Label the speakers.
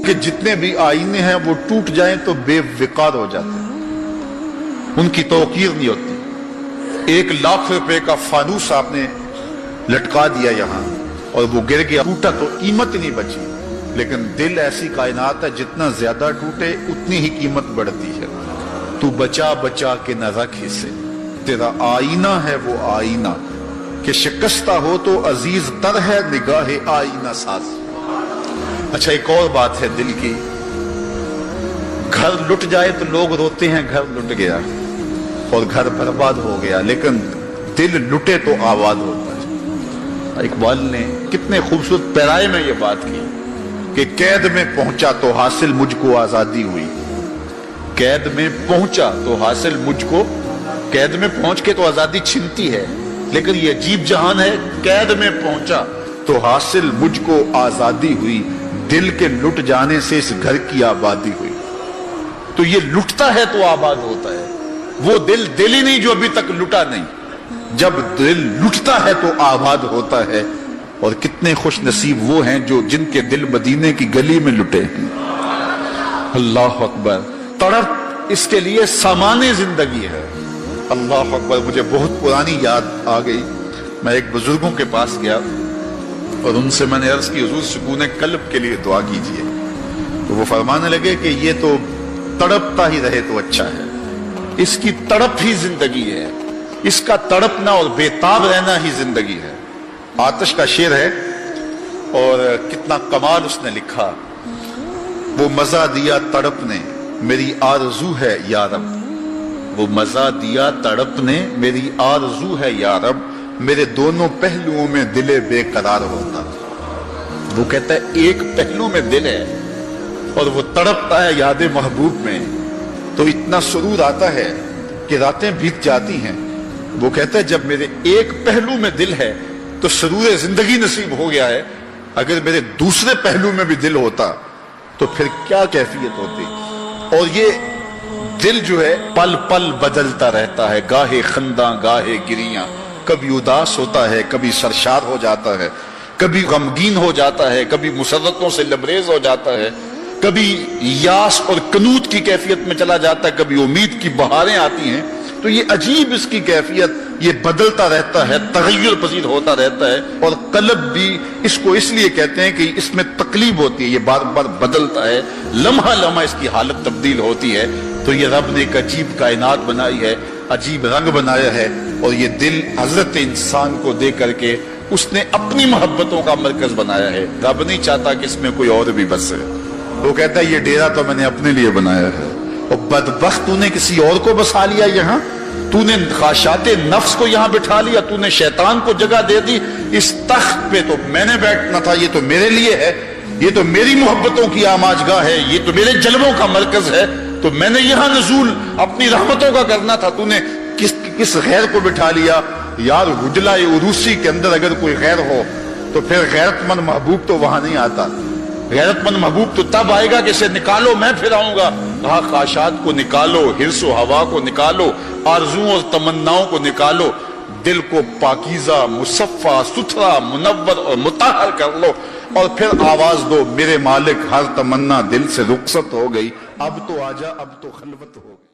Speaker 1: کہ جتنے بھی آئینے ہیں وہ ٹوٹ جائیں تو بے وقار ہو جاتے ہیں، ان کی توقیر نہیں ہوتی۔ 1,00,000 روپے کا فانوس آپ نے لٹکا دیا یہاں اور وہ گر گیا، ٹوٹا تو قیمت نہیں بچی، لیکن دل ایسی کائنات ہے جتنا زیادہ ٹوٹے اتنی ہی قیمت بڑھتی ہے۔ تو بچا بچا کے نہ رکھ اسے، تیرا آئینہ ہے وہ آئینہ کہ شکستہ ہو تو عزیز تر ہے نگاہ آئینہ ساز۔ اچھا ایک اور بات ہے دل کی، گھر لٹ جائے تو لوگ روتے ہیں گھر لٹ گیا اور گھر برباد ہو گیا، لیکن دل لٹے تو آباد ہوتا ہے۔ اقبال نے کتنے خوبصورت پیرائے میں یہ بات کی کہ قید میں پہنچا تو حاصل مجھ کو آزادی ہوئی، قید میں پہنچا تو حاصل مجھ کو، قید میں پہنچ کے تو آزادی چھنتی ہے، لیکن یہ عجیب جہان ہے، قید میں پہنچا تو حاصل مجھ کو آزادی ہوئی، دل کے لٹ جانے سے اس گھر کی آبادی ہوئی۔ تو یہ لٹتا ہے تو آباد ہوتا ہے، وہ دل دل ہی نہیں جو ابھی تک لٹا نہیں، جب دل لٹتا ہے تو آباد ہوتا ہے۔ اور کتنے خوش نصیب وہ ہیں جو جن کے دل مدینے کی گلی میں لٹے ہیں۔ اللہ اکبر، تڑپ اس کے لیے سامان زندگی ہے۔ اللہ اکبر، مجھے بہت پرانی یاد آ گئی، میں ایک بزرگوں کے پاس گیا اور ان سے میں نے عرض کی حضور سکون قلب کے لیے دعا کیجئے، تو وہ فرمانے لگے کہ یہ تو تڑپتا ہی رہے تو اچھا ہے، اس کی تڑپ ہی زندگی ہے، اس کا تڑپنا اور بےتاب رہنا ہی زندگی ہے۔ آتش کا شعر ہے اور کتنا کمال اس نے لکھا، وہ مزہ دیا تڑپ نے میری آرزو ہے یا رب، وہ مزہ دیا تڑپ نے میری آرزو ہے یا رب، میرے دونوں پہلوؤں میں دل بے قرار ہوتا۔ وہ کہتا ہے ایک پہلو میں دل ہے اور وہ تڑپتا ہے یاد محبوب میں، تو اتنا سرور آتا ہے کہ راتیں بیت جاتی ہیں۔ وہ کہتا ہے جب میرے ایک پہلو میں دل ہے تو سرور زندگی نصیب ہو گیا ہے، اگر میرے دوسرے پہلو میں بھی دل ہوتا تو پھر کیا کیفیت ہوتی۔ اور یہ دل جو ہے پل پل بدلتا رہتا ہے، گاہے خنداں گاہے گریاں، کبھی اداس ہوتا ہے، کبھی سرشار ہو جاتا ہے، کبھی غمگین ہو جاتا ہے، کبھی مسرتوں سے لبریز ہو جاتا ہے، کبھی یاس اور قنوط کی کیفیت میں چلا جاتا ہے، کبھی امید کی بہاریں آتی ہیں۔ تو یہ عجیب اس کی کیفیت، یہ بدلتا رہتا ہے، تغیر پذیر ہوتا رہتا ہے، اور قلب بھی اس کو اس لیے کہتے ہیں کہ اس میں تقلیب ہوتی ہے، یہ بار بار بدلتا ہے، لمحہ لمحہ اس کی حالت تبدیل ہوتی ہے۔ تو یہ رب نے ایک عجیب کائنات بنائی ہے، عجیب رنگ بنایا ہے، اور یہ دل حضرت انسان کو دے کر کے اس نے اپنی محبتوں کا مرکز بنایا ہے۔ رب نہیں چاہتا کہ اس میں کوئی اور بھی بسے، وہ کہتا ہے یہ ڈیرا تو میں نے اپنے لیے بنایا ہے، اور بدبخت تو نے کسی اور کو بسا لیا یہاں، تو نے خواہشات نفس کو یہاں بٹھا لیا، تو نے شیطان کو جگہ دے دی، اس تخت پہ تو میں نے بیٹھنا تھا، یہ تو میرے لیے ہے، یہ تو میری محبتوں کی آماجگاہ ہے، یہ تو میرے جلووں کا مرکز ہے، تو میں نے یہاں نزول اپنی رحمتوں کا کرنا تھا، تو نے کس غیر کو بٹھا لیا۔ یار حجلہ عروسی کے اندر اگر کوئی غیر ہو تو پھر غیرت مند محبوب تو وہاں نہیں آتا، غیرت مند محبوب تو تب آئے گا کہ اسے نکالو میں پھر آؤں گا۔ کہا خواہشات کو نکالو، حرص و ہوا کو نکالو، آرزوؤں اور تمناؤں کو نکالو، دل کو پاکیزہ مصفہ ستھرا منور اور مطہر کر لو، اور پھر آواز دو میرے مالک ہر تمنا دل سے رخصت ہو گئی، اب تو آجا اب تو خلوت ہو گئی۔